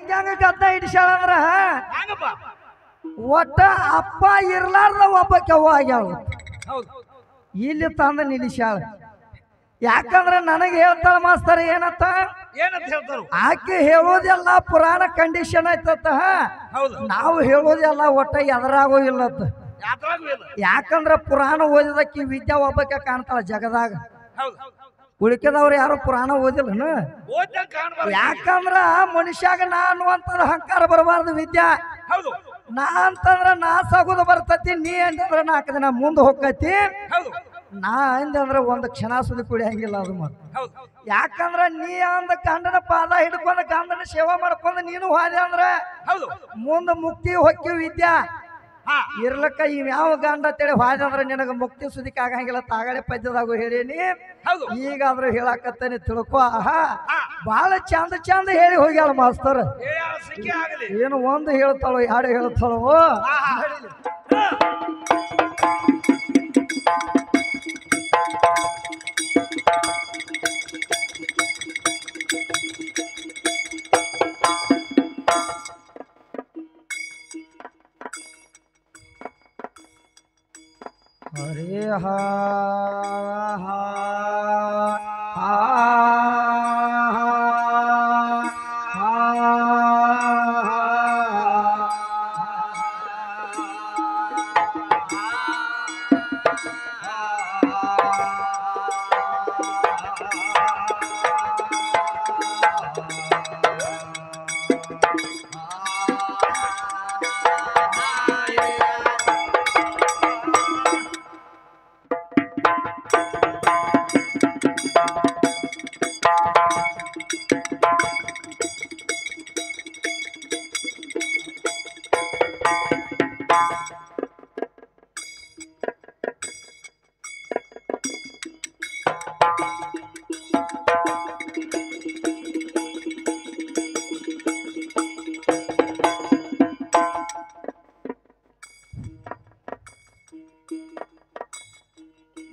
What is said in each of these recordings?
ಹೆಂಗ ಗದ್ದ ಹಿಡಿಸ್ಯಾಳ ಅಂದ್ರ ಒಟ್ಟ ಅಪ್ಪ ಇರ್ಲಾರ್ದ ಒಬ್ಬ ಕೆವ್ವ ಆಗ್ಯಾಳ ಇಲ್ಲಿ ತಂದ ನಿಲ್ಲಿಸ್ಯಾಳ ಯಾಕಂದ್ರ ನನಗೆ ಹೇಳ್ತಾಳ ಮಾಸ್ತರ್ ಏನಂತ ಆಕೆ ಹೇಳೋದೆಲ್ಲ ಪುರಾಣ ಕಂಡೀಷನ್ ಆಯ್ತತ್ತ ನಾವು ಹೇಳೋದೆಲ್ಲ ಒಟ್ಟ ಎದರಾಗೋ ಇಲ್ಲತ್ತ ಯಾಕಂದ್ರ ಪುರಾಣ ಓದಿದಕ್ಕಿ ವಿದ್ಯಾ ಒಬ್ಬಕ್ಕೆ ಕಾಣ್ತಾಳ ಜಗದಾಗ ಉಳಿಕೆದವ್ರು ಯಾರು ಪುರಾಣ ಓದಿಲ್ಲ ಯಾಕಂದ್ರ ಮನುಷ್ಯಾಗ ನಾ ಅನ್ನುವಂಥದ್ದು ಅಹಂಕಾರ ಬರಬಾರ್ದು ವಿದ್ಯಾ ನಾ ಅಂತಂದ್ರ ನಾ ಸಾಗುದು ಬರ್ತತಿ ನೀ ಅಂತಂದ್ರ 4 ದಿನ ಮುಂದೆ ಹೋಗ್ತತಿ ನಾ ಅಂದ್ರ ಒಂದು ಕ್ಷಣ ಸುದ್ದಿ ಕುಡಿಯಂಗಿಲ್ಲ ಅದು ಮತ್ತೆ ಯಾಕಂದ್ರ ನೀ ಅಂದ ಗಂಡನ ಪಾದ ಹಿಡ್ಕೊಂಡ ಗಂಡನ ಸೇವಾ ಮಾಡ್ಕೊಂಡ ನೀನು ಹೋದೆ ಅಂದ್ರ ಮುಂದ ಮುಕ್ತಿ ಹೊಕ್ಕಿ ವಿದ್ಯಾ ಇರ್ಲಕ್ಕ ಇವ್ ಯಾವ ಗಂಡ ಅಂತೇಳಿ ಹೋದೆ ಅಂದ್ರ ನಿನಗ ಮುಕ್ತಿ ಸುದಿಕ್ ಆಗಂಗಿಲ್ಲ ತಾಗಳೆ ಪದ್ಯದಾಗು ಹೇಳೀನಿ ಈಗಾದ್ರೂ ಹೇಳಾಕತ್ತೇನೆ ತಿಳ್ಕೊ ಬಹಳ ಚಂದ ಚಂದ ಹೇಳಿ ಹೋಗ್ಯಾಳ ಮಾಸ್ತರ್ ಏನು ಒಂದು ಹೇಳ್ತಾಳೋ 2 ಹೇಳ್ತಾಳೋ हरे हा हा हा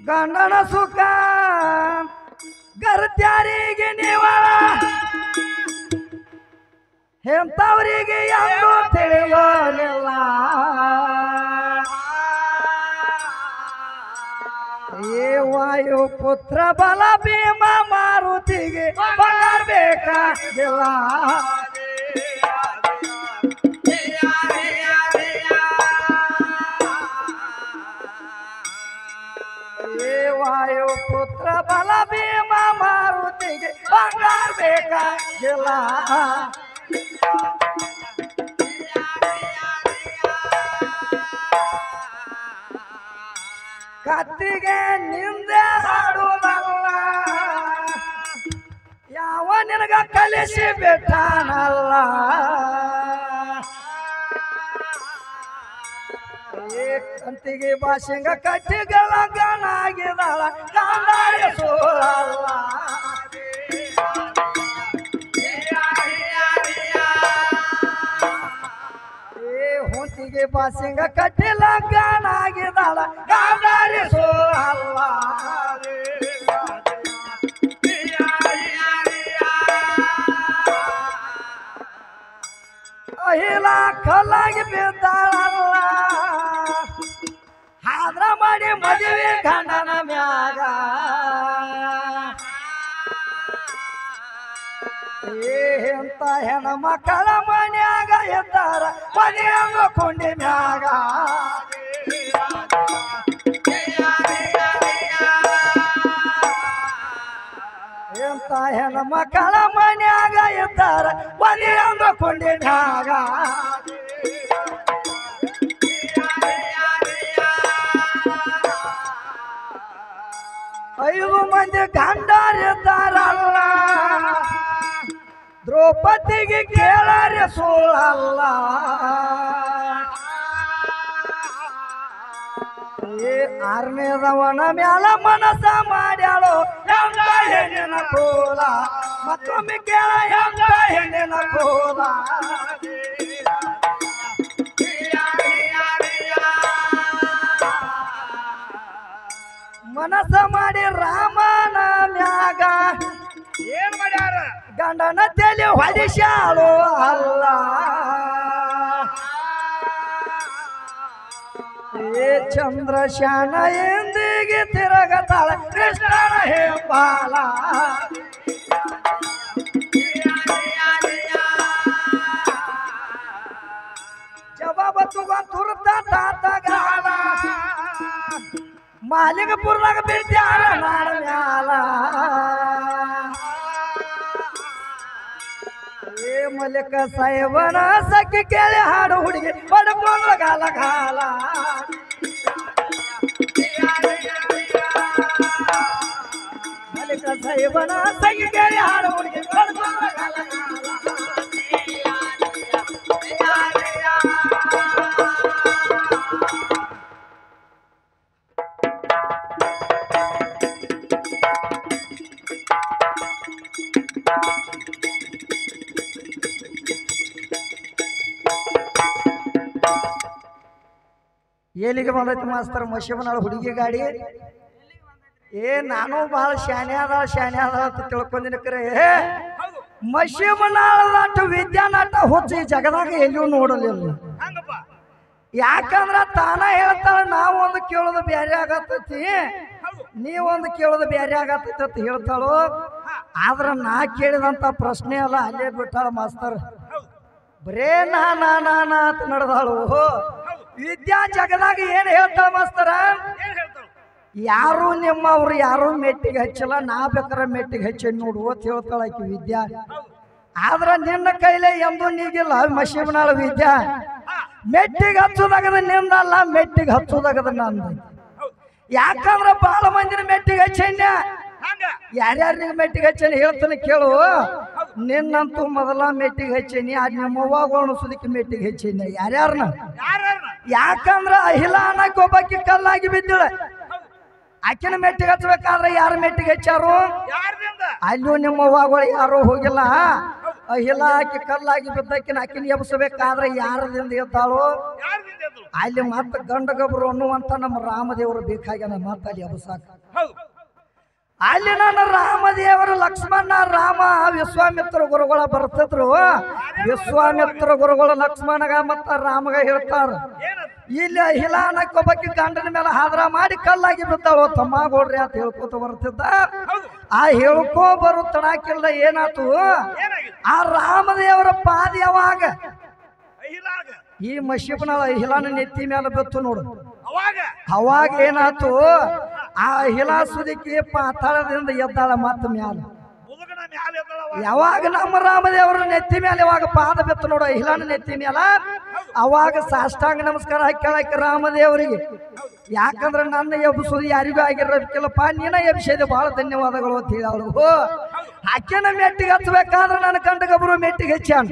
ಗಂಡನ ಸುಖ ಗರ್ತ್ಯಾರಿಗೆ ನಿವಾಳ ಎಂತವರಿಗೆ ಯಾರು ತಿಳಿಯೋಲಿಲ್ಲ ಏ ವಾಯು ಪುತ್ರ ಬಲ ಭೀಮ ಮಾರುತಿಗೆ ಬರಬೇಕಾಗಿಲ್ಲ ವಾಯು ಪುತ್ರ ಬಲ ಭೀಮ ಮಾರುತಿಗೆ ಬಂಗಾರಬೇಕಾಗಿಲ್ಲ ಕತ್ತಿಗೆ ನಿಂದೆ ಹಾಡುವುದಲ್ಲ ಯಾವ ನಿನಗ ಕಲಿಸಿ ಬಿಟ್ಟಾನಲ್ಲ ಕಂತಿಗೆ ಭಾಷೆಂಗ ಕಟ್ಟಿಗಳ ಗಣಾಗಿದಾಳ ಗಾಂಧಾರಿ ಸೋಲಲ್ಲ ಹೊಂತಿಗೆ ಭಾಷೆಂಗ ಕಟ್ಟಿಲ ಗಣಾಗಿದಾಳ ಗಾಂಧಾರಿ ಸೋಲಲ್ಲ ಅಹಿಲ ಕಲ್ಲಾಗಿ ಬಿದ್ದಾಳಲ್ಲ ಆದ್ರ ಮಾಡಿ ಮದುವೆ ಗಂಡನ ಮ್ಯಾಗ ಎಂತ ಹೆಣ ಮಕ್ಕಳ ಮನ್ಯಾಗ ಎದ್ದಾರ ಮನೆಯಂಗ ಕೊಂಡಿ ಮ್ಯಾಗ ಎಂತ ಹೆಣ ಮಕ್ಕಳ ಮನ್ಯಾಗ ಎದ್ದಾರ ಮನೆಯಂಗ ಕೊಂಡಿ ಮ್ಯಾಗ 5 ಮಂದಿ ಗಂಡರಿದ್ದಾರಲ್ಲ ದ್ರೌಪದಿಗೆ ಕೇಳರೆ ಸುಳ್ಳಲ್ಲ ಏ 6ನೇದವನ ಮ್ಯಾಲ ಮನಸ ಮಾಡ್ಯಾಳೋ ಎಂತ ಹೆಣ್ಣಿನ ಕೋಲ ಮತ್ತೊಮ್ಮೆ ಕೇಳ ಎಂತ ಹೆಣ್ಣಿನ ಕೋಲ ಮನಸ ಮಾಡಿ ರಾಮನ ಮ್ಯಾಗ ಏನ್ ಮಾಡ್ಯಾರ ಗಂಡನ ತಲೆ ಹೊಡಿಸ್ಯಾಳು ಅಲ್ಲ ಏ ಚಂದ್ರಶಾನ ಎಂದಿಗೆ ತಿರಗತಾಳ ಕೃಷ್ಣನ ಹೆಬ್ಬಾಲ ಜವಾಬ ತುರ್ತ ತಾತಗಾಲ ಮಾಲಿಕಪುರದಾಗ ಬಿಡ್ತಾರ ನಾಡ ಮ್ಯಾಲ ಏ ಮಲಿಕ ಸಾಹೇಬನ ಸಖಿ ಕೇಳಿ ಹಾಡು ಹುಡುಗಿ ಪಡ್ಕೊಂಡ್ರ ಗಾಲ ಗಾಲ ಮಲಿಕ ಸಾಹೇಬನ ಸಖಿ ಕೇಳಿ ಹಾಡು ಹುಡುಗಿ ಪಡ್ಕೊಂಡ್ರ ಗಾಲ ಎಲ್ಲಿಗೆ ಬಂದೈತಿ ಮಾಸ್ತರ್ ಮಶಿಬನಾಳ ಹುಡುಗಿ ಗಾಡಿ ಏ ನಾನು ಬಹಳ ಶಾನೆ ಅದ ಅಂತ ತಿಳ್ಕೊಂಡಿನ ಕರೆ ಮಶಿಬನಾಳ ನಾಟ ವಿದ್ಯಾನಾಟ ಹುಚ್ಚಿ ಜಗದಾಗ ಎಲ್ಲಿಯೂ ನೋಡಲಿಲ್ಲ ಯಾಕಂದ್ರ ತಾನ ಹೇಳ್ತಾಳ ನಾವೊಂದು ಕೇಳೋದು ಬ್ಯಾರೆ ಆಗತ್ತೈತಿ ನೀವೊಂದು ಕೇಳೋದು ಬ್ಯಾರೆ ಆಗತ್ತೈತಿ ಅಂತ ಹೇಳ್ತಾಳು ಆದ್ರ ನಾ ಕೇಳಿದಂತ ಪ್ರಶ್ನೆ ಅಲ್ಲ ಅಲ್ಲೇ ಬಿಟ್ಟಾಳ ಮಾಸ್ತರ್ ಬರೇ ನಾ ಅಂತ ನಡೆದಾಳು ವಿದ್ಯಾ ಜಗದಾಗ ಏನ್ ಹೇಳ್ತಾಳ ಮಾಸ್ತರ ಯಾರು ನಿಮ್ಮವ್ರು ಯಾರು ಮೆಟ್ಟಿಗೆ ಹಚ್ಚಲ್ಲ ನಾ ಬೇಕಾರೆ ಮೆಟ್ಟಿಗೆ ಹಚ್ಚಿ ನೋಡು ಅಂತ ಹೇಳ್ತಾಳ ಆಕಿ ವಿದ್ಯಾ ಆದ್ರ ನಿನ್ನ ಕೈಲೇ ಎಂದು ನೀಗಿಲ್ಲ ಮಶಿಬನಾಳ ವಿದ್ಯಾ ಮೆಟ್ಟಿಗೆ ಹಚ್ಚೋದಾಗದ ನಿಂದಲ್ಲ ಮೆಟ್ಟಿಗೆ ಹಚ್ಚೋದಾಗದ ನಂದು ಯಾಕಂದ್ರ ಬಾಳ ಮಂದಿನ ಮೆಟ್ಟಿಗೆ ಹಚ್ಚನ್ಯ ಯಾರ್ಯಾರ ಮೆಟ್ಟಿಗೆ ಹಚ್ಚನಿ ಹೇಳ್ತಾನೆ ಕೇಳು ನಿನ್ನಂತೂ ಮೊದಲ ಮೆಟ್ಟಿಗೆ ಹಚ್ಚೀನಿ ಅದ್ ನಮ್ಮ ಅವ್ವಾಗೋಣ ಸುದಕ್ಕೆ ಮೆಟ್ಟಿಗೆ ಹಚ್ಚೀನಿ ಯಾರ್ಯಾರನ ಯಾಕಂದ್ರ ಅಹಿಲಾ ಅನ್ನಕ್ಕೆ ಒಬ್ಬಾಕಿ ಕಲ್ಲಾಗಿ ಬಿದ್ದಳ ಆಕಿನ ಮೆಟ್ಟಿಗೆ ಹಚ್ಚಬೇಕಾದ್ರೆ ಯಾರ ಮೆಟ್ಟಿಗೆ ಹಚ್ಚಾರು ಅಲ್ಲೂ ನಿಮ್ಮ ಅವ್ವಾಗಳು ಯಾರು ಹೋಗಿಲ್ಲ ಅಹಿಲಾ ಆಕಿ ಕಲ್ಲಾಗಿ ಬಿದ್ದಕ್ಕಿನ ಆಕಿನ ಎಬ್ಸಬೇಕಾದ್ರೆ ಯಾರದಿಂದ ಎದ್ದಾಳು ಅಲ್ಲಿ ಮತ್ತ ಗಂಡ ಗಬ್ರು ಅನ್ನುವಂತ ನಮ್ಮ ರಾಮದೇವರು ಬೇಕಾಗ್ಯಾನ ಮತ್ತ ಅಲ್ಲಿ ಎಬ್ಸಾಕ ಅಲ್ಲಿ ನನ್ನ ರಾಮದೇವರು ಲಕ್ಷ್ಮಣ ರಾಮ ವಿಶ್ವಾಮಿತ್ರ ಗುರುಗಳ ಬರ್ತಿದ್ರು ವಿಶ್ವಾಮಿತ್ರ ಗುರುಗಳು ಲಕ್ಷ್ಮಣಗ ಮತ್ತ ರಾಮಗ ಹೇಳ್ತಾರ ಇಲ್ಲಿ ಹಿಲಾನಕ್ಕೊಬ್ಬಕ್ಕೆ ಗಂಡನ ಮೇಲೆ ಹಾದ್ರ ಮಾಡಿ ಕಲ್ಲಾಗಿ ಬಿದ್ದಾಳು ತಮ್ಮ ಗೋಡ್ರಿ ಅಂತ ಹೇಳ್ಕೊತ ಬರ್ತಿದ್ದ ಆ ಹೇಳ್ಕೊ ಬರು ತಡಾಕಿಲ್ಲ ಏನಾತು ಆ ರಾಮದೇವರ ಪಾದ ಯಾವಾಗ ಈ ಮಶಿಬನಾಳ ಹಿಲಾನ ನೆತ್ತಿ ಮೇಲೆ ಬಿತ್ತು ನೋಡು ಅವಾಗ ಏನಾತು ಆ ಹಿಲಾ ಸುದಿಕ್ಕಿ ಪಾತಾಳದಿಂದ ಎದ್ದಾಳ ಮತ್ತ ಮ್ಯಾಲ ಯಾವಾಗ ನಮ್ಮ ರಾಮದೇವರ ನೆತ್ತಿ ಮೇಲೆ ಯಾವಾಗ ಪಾದ ಬಿತ್ತು ನೋಡು ಹಿಲಾನ ನೆತ್ತಿ ಮೇಲ ಅವಾಗ ಸಾಷ್ಟಾಂಗ ನಮಸ್ಕಾರ ಹಾಕಿ ರಾಮದೇವರಿಗೆ ಯಾಕಂದ್ರೆ ನನ್ನ ಎಬ್ಸುದು ಯಾರಿಗೂ ಆಗಿರೋದಕ್ಕಿಲ್ಲಪ್ಪ ನೀನ ಎಬ್ಸಿದೆ ಬಹಳ ಧನ್ಯವಾದಗಳು ಅಂತ ಹೇಳಳು ಆಕೆನ ಮೆಟ್ಟಿಗೆ ಹಚ್ಚಬೇಕಾದ್ರೆ ನನ್ನ ಗಂಡಗೊಬ್ಬರು ಮೆಟ್ಟಿಗೆ ಹೆಚ್ಚಾನ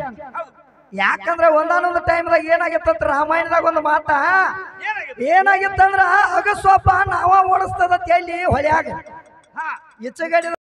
ಯಾಕಂದ್ರೆ ಒಂದಾನೊಂದು ಟೈಮ್ದಾಗ ಏನಾಗಿತ್ತ ರಾಮಾಯಣದಾಗ ಒಂದು ಮಾತ ಏನಾಗಿತ್ತಂದ್ರ ಅಗಸ್ವಪ್ಪ ನಾವ ಓಡಿಸ್ತದ ಎಲ್ಲಿ ಹೊಳ್ಯಾಗ ಈಚೆಗಡೆ